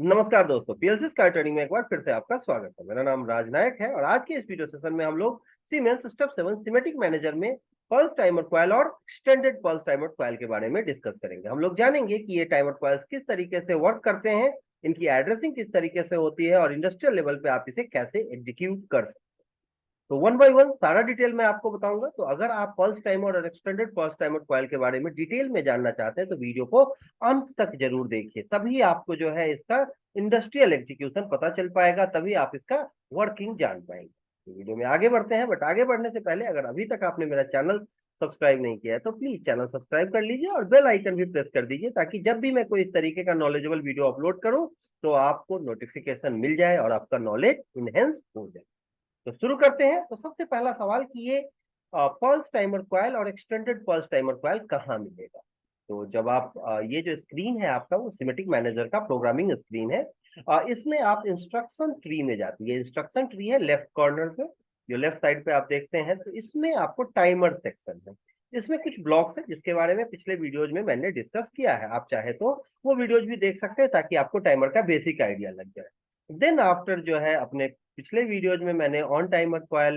नमस्कार दोस्तों, PLC sky training में एक बार फिर से आपका स्वागत है। मेरा नाम राज नायक है और आज के इस वीडियो सेशन में हम लोग सीमेंस स्टेप 7 सिमेटिक मैनेजर में पल्स टाइमर कॉइल और एक्सटेंडेड पल्स टाइमर कॉइल के बारे में डिस्कस करेंगे। हम लोग जानेंगे कि ये टाइमर कॉइल्स किस तरीके से वर्क करते हैं, इनकी एड्रेसिंग किस तरीके से होती है और इंडस्ट्रियल लेवल पे आप इसे कैसे एग्जीक्यूट कर सकते हैं। तो वन बाय वन सारा डिटेल मैं आपको बताऊंगा। तो अगर आप पल्स टाइमर और एक्सटेंडेड पल्स टाइमर कॉइल के बारे में डिटेल में जानना चाहते हैं तो वीडियो को अंत तक जरूर देखिए, तभी आपको जो है इसका इंडस्ट्रियल एग्जीक्यूशन पता चल पाएगा, तभी आप इसका वर्किंग जान पाएंगे। तो वीडियो में आगे बढ़ते हैं, बट आगे बढ़ने से पहले अगर अभी तक आपने मेरा चैनल सब्सक्राइब नहीं किया है तो प्लीज चैनल सब्सक्राइब कर लीजिए और बेल आइकन भी प्रेस कर दीजिए, ताकि जब भी मैं कोई इस तरीके का नॉलेजेबल वीडियो अपलोड करूं तो आपको नोटिफिकेशन मिल जाए और आपका नॉलेज इनहेंस हो जाए। तो शुरू करते हैं। तो सबसे पहला सवाल कि ये पल्स टाइमर कॉइल और एक्सटेंडेड पल्स टाइमर कॉइल कहाँ मिलेगा। तो जब आप ये जो स्क्रीन है आपका, वो सिमेटिक मैनेजर का प्रोग्रामिंग स्क्रीन है। इसमें आप इंस्ट्रक्शन ट्री में जाती है। इंस्ट्रक्शन ट्री है लेफ्ट कॉर्नर पे, जो लेफ्ट साइड पे आप देखते हैं। तो इसमें आपको टाइमर सेक्शन है। इसमें कुछ ब्लॉक्स है जिसके बारे में पिछले वीडियोज में मैंने डिस्कस किया है। आप चाहे तो वो वीडियोज भी देख सकते हैं, ताकि आपको टाइमर का बेसिक आइडिया लग जाए। देन आफ्टर जो है, अपने पिछले वीडियोज में मैंने on timer coil,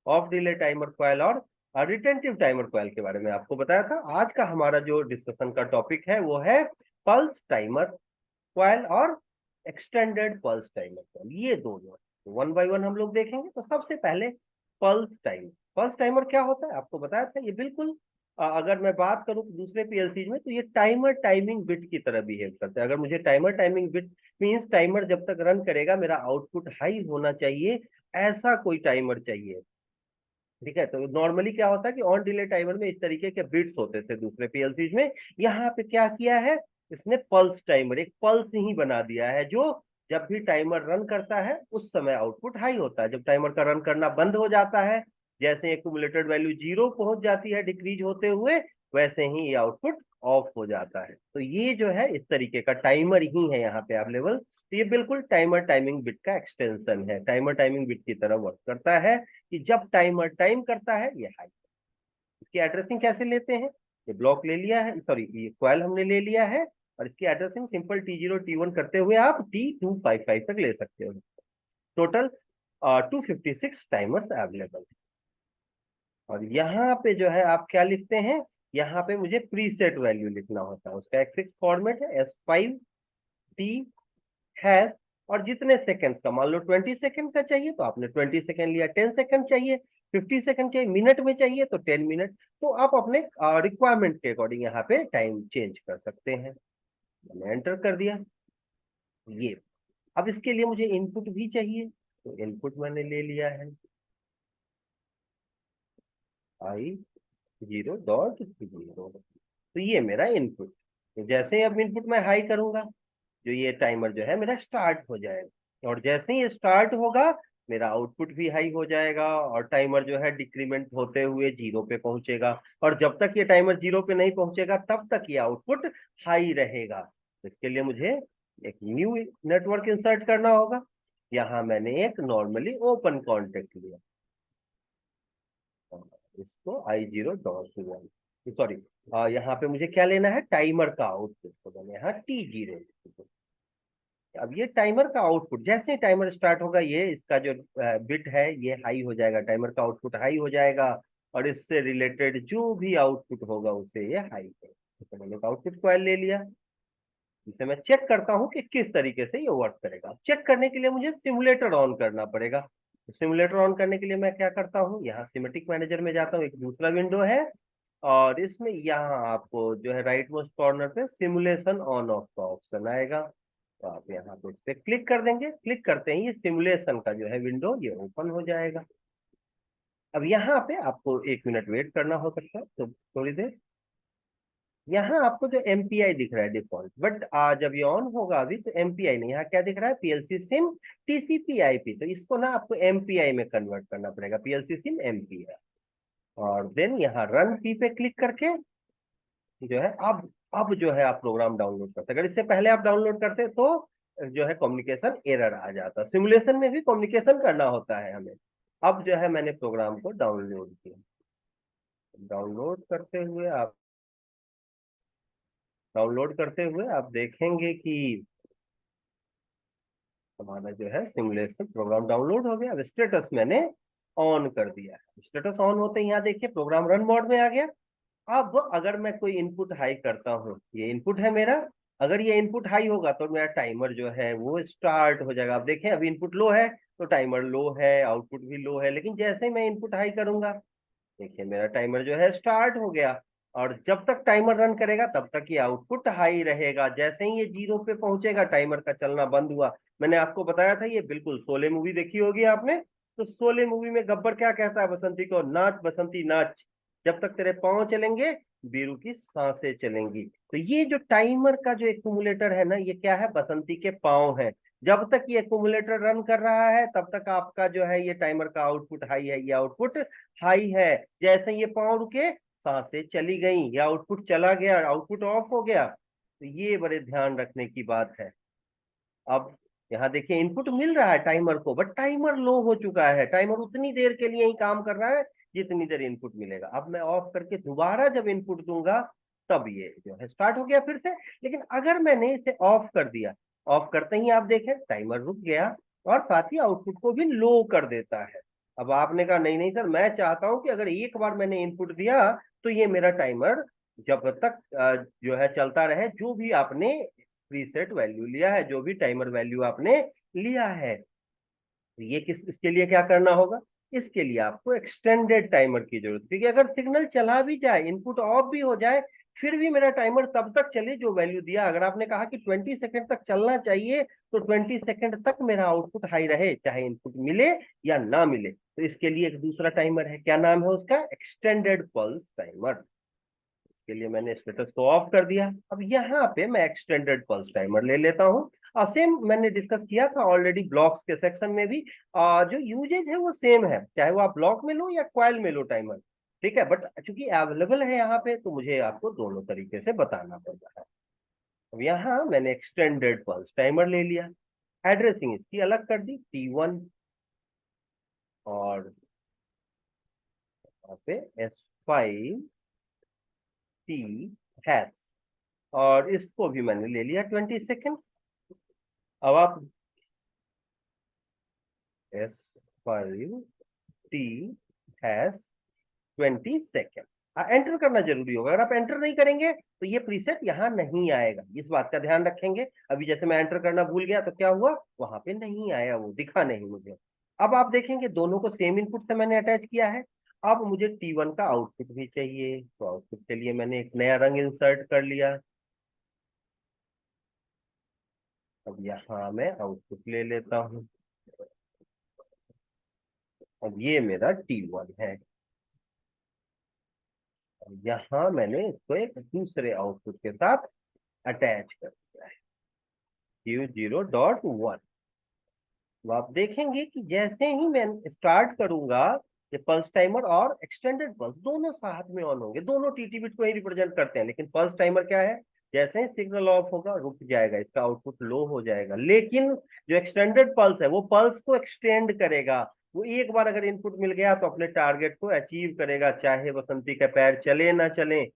of delay timer coil और रिटेंटिव टाइमर कॉइल के बारे में आपको बताया था। आज का हमारा जो डिस्कशन का टॉपिक है वो है पल्स टाइमर कॉइल और एक्सटेंडेड पल्स टाइमर कॉइल। ये दोनों वन बाय वन हम लोग देखेंगे। तो सबसे पहले पल्स टाइमर। पल्स टाइमर क्या होता है आपको बताया था। ये बिल्कुल अगर मैं बात करूं दूसरे पीएलसी में, तो ये टाइमर टाइमिंग बिट की तरह बिहेव करता है। अगर मुझे timer timing bit means timer जब तक रन करेगा मेरा आउटपुट हाई होना चाहिए, ऐसा कोई टाइमर चाहिए। ठीक है। तो नॉर्मली क्या होता है कि ऑन डिले टाइमर में इस तरीके के बिट्स होते थे दूसरे पीएलसीज में। यहाँ पे क्या किया है, इसने पल्स टाइमर, एक पल्स ही बना दिया है, जो जब भी टाइमर रन करता है उस समय आउटपुट हाई होता है। जब टाइमर का रन करना बंद हो जाता है, जैसे एक्यूमुलेटेड वैल्यू जीरो पहुंच जाती है डिक्रीज होते हुए, वैसे ही ये आउटपुट ऑफ हो जाता है। तो ये जो है इस तरीके का टाइमर ही है यहाँ पे अवेलेबल। तो ये बिल्कुल टाइमर टाइमिंग बिट का एक्सटेंशन है, टाइमर टाइमिंग बिट की तरह वर्क करता है कि जब टाइमर टाइम करता है ये हाई। इसकी एड्रेसिंग कैसे लेते हैं, ये ब्लॉक ले लिया है, सॉरी ये कॉइल हमने ले लिया है, और इसकी एड्रेसिंग सिंपल T0 T1 करते हुए आप T255 तक ले सकते हो। Total 256 timers available. और यहाँ पे जो है आप क्या लिखते हैं, यहाँ पे मुझे प्रीसेट वैल्यू लिखना होता है। उसका एक फिक्स फॉर्मेट है S5T#। और जितने सेकंड का, मान लो 20 सेकंड का चाहिए तो आपने 20 सेकंड लिया, 10 सेकंड चाहिए, 50 सेकंड चाहिए, मिनट में चाहिए तो 10 मिनट। तो आप अपने रिक्वायरमेंट के अकॉर्डिंग यहाँ पे टाइम चेंज कर सकते हैं। मैंने एंटर कर दिया ये। अब इसके लिए मुझे इनपुट भी चाहिए, तो इनपुट मैंने ले लिया है I0.0। तो ये मेरा इनपुट। तो जैसे ही अब इनपुट मैं हाई करूंगा, जो ये टाइमर जो है मेरा स्टार्ट हो जाएगा, और जैसे ही स्टार्ट होगा मेरा आउटपुट भी हाई हो जाएगा, और टाइमर जो है डिक्रीमेंट होते हुए जीरो पे पहुंचेगा। और जब तक ये टाइमर जीरो पे नहीं पहुंचेगा तब तक ये आउटपुट हाई रहेगा। तो इसके लिए मुझे एक न्यू नेटवर्क इंसर्ट करना होगा। यहाँ मैंने एक नॉर्मली ओपन कॉन्टेक्ट लिया, इसको I0.1, सॉरी, यहाँ पे मुझे क्या लेना है, टाइमर का आउटपुट। तो मैंने यहाँ T0। अब ये टाइमर का आउटपुट, जैसे ही टाइमर स्टार्ट होगा ये इसका जो बिट है ये हाई हो जाएगा, टाइमर का आउटपुट हाई हो जाएगा, और इससे रिलेटेड जो भी आउटपुट होगा उसे ये हाई करेगा। तो मैंने आउटपुट कॉइल ले लिया, जिसे मैं चेक करता हूँ कि किस तरीके से ये वर्क करेगा। चेक करने के लिए मुझे सिमुलेटर ऑन करना पड़ेगा। तो सिमुलेटर ऑन करने के लिए मैं क्या करता हूँ, यहाँ सिमेटिक मैनेजर में जाता हूँ, एक दूसरा विंडो है, और इसमें यहाँ आपको जो है राइट मोस्ट कॉर्नर पे सिमुलेशन ऑन ऑफ का ऑप्शन आएगा। तो आप यहाँ पे इस पे क्लिक कर देंगे। क्लिक करते ही ये सिमुलेशन का जो है विंडो ये ओपन हो जाएगा। अब यहाँ पे आपको 1 मिनट वेट करना हो सकता है, तो थोड़ी देर। यहाँ आपको जो एमपीआई दिख रहा है डिफॉल्ट, बट जब ये ऑन होगा अभी तो एमपीआई नहीं, यहाँ क्या दिख रहा है, पीएलसी सिम टीसीपी आईपी। तो इसको ना आपको एमपीआई में कन्वर्ट करना पड़ेगा, पीएलसी सिम एमपीआई। और देन यहाँ रन पी पे क्लिक करके जो है अब जो है आप प्रोग्राम डाउनलोड करते हैं। अगर इससे पहले आप डाउनलोड करते तो जो है कम्युनिकेशन एरर आ जाता। सिमुलेशन में भी कम्युनिकेशन करना होता है हमें। अब जो है मैंने प्रोग्राम को डाउनलोड किया। डाउनलोड करते हुए आप देखेंगे कि हमारा जो है सिमुलेशन प्रोग्राम डाउनलोड हो गया। अब स्टेटस मैंने ऑन कर दिया है। स्टेटस ऑन होते ही यहाँ देखिए प्रोग्राम रन मोड में आ गया। अब अगर मैं कोई इनपुट हाई करता हूँ, ये इनपुट है मेरा, अगर ये इनपुट हाई होगा तो मेरा टाइमर जो है वो स्टार्ट हो जाएगा। आप देखें अभी इनपुट लो है तो टाइमर लो है, आउटपुट भी लो है, लेकिन जैसे ही मैं इनपुट हाई करूंगा, देखिए मेरा टाइमर जो है स्टार्ट हो गया। और जब तक टाइमर रन करेगा तब तक ये आउटपुट हाई रहेगा। जैसे ही ये 0 पे पहुंचेगा टाइमर का चलना बंद हुआ। मैंने आपको बताया था ये बिल्कुल शोले मूवी देखी होगी आपने, तो शोले मूवी में गब्बर क्या कहता है बसंती को, नाच बसंती नाच, जब तक तेरे पांव चलेंगे बीरू की सांसें चलेंगी। तो ये जो टाइमर का जो एक्यूमुलेटर है ना, ये क्या है, बसंती के पांव है। जब तक ये एक्यूमुलेटर रन कर रहा है तब तक आपका जो है ये टाइमर का आउटपुट हाई है, ये आउटपुट हाई है। जैसे ये पांव रुके सांसें चली गई, ये आउटपुट चला गया, आउटपुट ऑफ हो गया। तो ये बड़े ध्यान रखने की बात है। अब यहाँ देखिए इनपुट मिल रहा है टाइमर को, बट टाइमर लो हो चुका है। टाइमर उतनी देर के लिए ही काम कर रहा है जितनी देर इनपुट मिलेगा। अब मैं ऑफ करके दोबारा जब इनपुट दूंगा तब ये जो है स्टार्ट हो गया फिर से। लेकिन अगर मैंने इसे ऑफ कर दिया, ऑफ करते ही आप देखें टाइमर रुक गया और साथ ही आउटपुट को भी लो कर देता है। अब आपने कहा नहीं नहीं सर, मैं चाहता हूं कि अगर एक बार मैंने इनपुट दिया तो ये मेरा टाइमर जब तक जो है चलता रहे, जो भी आपने प्रीसेट वैल्यू लिया है, जो भी टाइमर वैल्यू आपने लिया है। तो ये इसके लिए क्या करना होगा, इसके लिए आपको एक्सटेंडेड टाइमर की जरूरत, क्योंकि अगर सिग्नल चला भी जाए, इनपुट ऑफ भी हो जाए, फिर भी मेरा टाइमर तब तक चले जो वैल्यू दिया। अगर आपने कहा कि 20 सेकंड तक चलना चाहिए तो 20 सेकंड तक मेरा आउटपुट हाई रहे, चाहे इनपुट मिले या ना मिले। तो इसके लिए एक दूसरा टाइमर है, क्या नाम है उसका, एक्सटेंडेड पल्स टाइमर। के लिए मैंने स्टेटस को ऑफ कर दिया। अब यहाँ पे मैं एक्सटेंडेड पल्स टाइमर ले लेता हूँ। और सेम मैंने डिस्कस किया था ऑलरेडी ब्लॉक्स के सेक्शन में भी, जो यूजेज है वो सेम है, चाहे वो आप ब्लॉक में लो या क्वाइल में लो टाइमर, ठीक है। बट चूंकि अवेलेबल है यहाँ पे तो मुझे आपको दोनों तरीके से बताना पड़ रहा है। अब यहाँ मैंने एक्सटेंडेड पल्स टाइमर ले लिया। एड्रेसिंग इसकी अलग कर दी, T1 और यहाँ पे S5T हैश, और इसको भी मैंने ले लिया 20 सेकेंड। अब आप S5T हैश 20 सेकेंड एंटर करना जरूरी होगा। अगर आप एंटर नहीं करेंगे तो ये प्रीसेट यहाँ नहीं आएगा, इस बात का ध्यान रखेंगे। अभी जैसे मैं एंटर करना भूल गया तो क्या हुआ, वहां पे नहीं आया, वो दिखा नहीं मुझे। अब आप देखेंगे दोनों को सेम इनपुट से मैंने अटैच किया है। अब मुझे T1 का आउटपुट भी चाहिए, तो आउटपुट के लिए मैंने एक नया रंग इंसर्ट कर लिया। अब यहाँ मैं आउटपुट ले लेता हूँ। अब ये मेरा T1 है। यहाँ मैंने इसको एक दूसरे आउटपुट के साथ अटैच कर दिया है, Q0.1। तो आप देखेंगे कि जैसे ही मैं स्टार्ट करूंगा, ये पल्स टाइमर और एक्सटेंडेड पल्स दोनों साथ में ऑन होंगे। दोनों टीटी बिट को ही रिप्रेजेंट करते हैं, लेकिन पल्स टाइमर क्या है, जैसे ही सिग्नल ऑफ होगा रुक जाएगा, इसका आउटपुट लो हो जाएगा। लेकिन जो एक्सटेंडेड पल्स है वो पल्स को एक्सटेंड करेगा। वो एक बार अगर इनपुट मिल गया तो अपने टारगेट को अचीव करेगा, चाहे बसंती का पैर चले ना चले।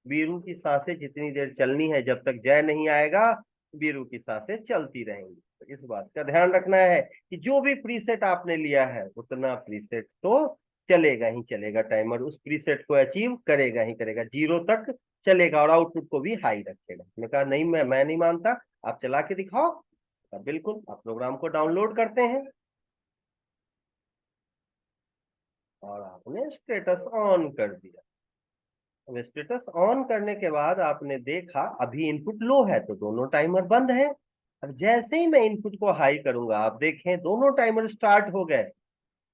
बीरू की सांसें जितनी देर चलनी है, जब तक जय नहीं आएगा बीरू की सांसें चलती रहेंगी। तो इस बात का ध्यान रखना है कि जो भी प्रीसेट आपने लिया है उतना प्रीसेट तो चलेगा ही चलेगा, टाइमर उस प्रीसेट को अचीव करेगा ही करेगा, 0 तक चलेगा और आउटपुट को भी हाई रखेगा। मैंने कहा नहीं, मैं नहीं मानता, आप चला के दिखाओ। बिल्कुल, आप प्रोग्राम को डाउनलोड करते हैं और आपने स्टेटस ऑन कर दिया। अब स्टेटस ऑन करने के बाद आपने देखा अभी इनपुट लो है तो दोनों टाइमर बंद है। अब जैसे ही मैं इनपुट को हाई करूंगा, आप देखें दोनों टाइमर स्टार्ट हो गए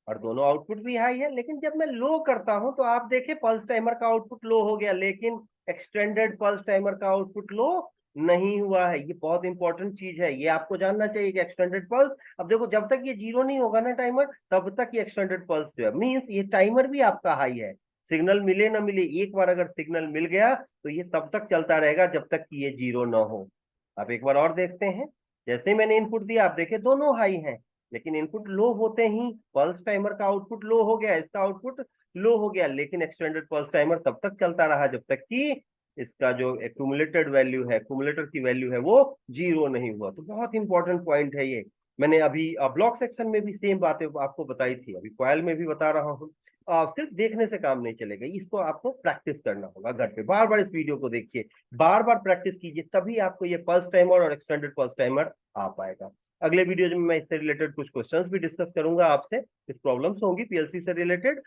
और दोनों आउटपुट भी हाई है। लेकिन जब मैं लो करता हूं तो आप देखें पल्स टाइमर का आउटपुट लो हो गया, लेकिन एक्सटेंडेड पल्स टाइमर का आउटपुट लो नहीं हुआ है। ये बहुत इंपॉर्टेंट चीज है, ये आपको जानना चाहिए कि एक्सटेंडेड पल्स, अब देखो जब तक ये 0 नहीं होगा ना टाइमर, तब तक ये एक्सटेंडेड पल्स जो है मीन्स ये टाइमर भी आपका हाई है। सिग्नल मिले ना मिले, एक बार अगर सिग्नल मिल गया तो ये तब तक चलता रहेगा जब तक कि ये 0 ना हो। आप एक बार और देखते हैं, जैसे ही मैंने इनपुट दिया आप देखें दोनों हाई हैं, लेकिन इनपुट लो होते ही पल्स टाइमर का आउटपुट लो हो गया, इसका आउटपुट लो हो गया। लेकिन एक्सटेंडेड पल्स टाइमर तब तक चलता रहा जब तक कि इसका जो एक्यूमुलेटेड वैल्यू है, एक्यूमुलेटर की वैल्यू है, वो 0 नहीं हुआ। तो बहुत इंपॉर्टेंट पॉइंट है ये, मैंने अभी ब्लॉक सेक्शन में भी सेम बातें आपको बताई थी, अभी कॉयल में भी बता रहा हूँ। सिर्फ देखने से काम नहीं चलेगा, इसको आपको प्रैक्टिस करना होगा घर पे, बार बार इस वीडियो को देखिए, बार बार प्रैक्टिस कीजिए, तभी आपको ये पल्स टाइमर और एक्सटेंडेड पल्स टाइमर आ पाएगा। अगले वीडियो में मैं इससे रिलेटेड कुछ क्वेश्चंस भी डिस्कस करूंगा आपसे, कुछ प्रॉब्लम्स होंगी पीएलसी से रिलेटेड,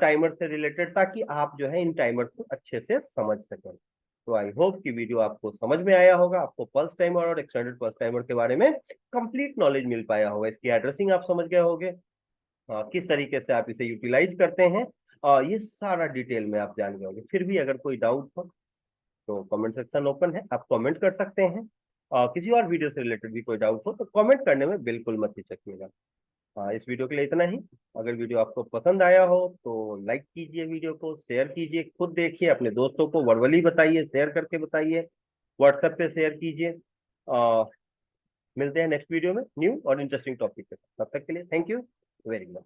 टाइमर से रिलेटेड, ताकि आप जो है इन टाइमर को अच्छे से समझ सकें। तो आई होप कि वीडियो आपको समझ में आया होगा, आपको पल्स टाइमर और एक्सटेंडेड पल्स टाइमर के बारे में कंप्लीट नॉलेज मिल पाया होगा, इसकी एड्रेसिंग आप समझ गए होंगे, किस तरीके से आप इसे यूटिलाइज करते हैं, ये सारा डिटेल में आप जान गए होंगे। फिर भी अगर कोई डाउट हो तो कमेंट सेक्शन ओपन है, आप कमेंट कर सकते हैं। किसी और वीडियो से रिलेटेड भी कोई डाउट हो तो कमेंट करने में बिल्कुल मत हिचकिएगा। इस वीडियो के लिए इतना ही। अगर वीडियो आपको पसंद आया हो तो लाइक कीजिए, वीडियो को शेयर कीजिए, खुद देखिए, अपने दोस्तों को वर्बली बताइए, शेयर करके बताइए, व्हाट्सएप पे शेयर कीजिए। मिलते हैं नेक्स्ट वीडियो में न्यू और इंटरेस्टिंग टॉपिक के साथ, तब तक के लिए थैंक यू वेरी मच।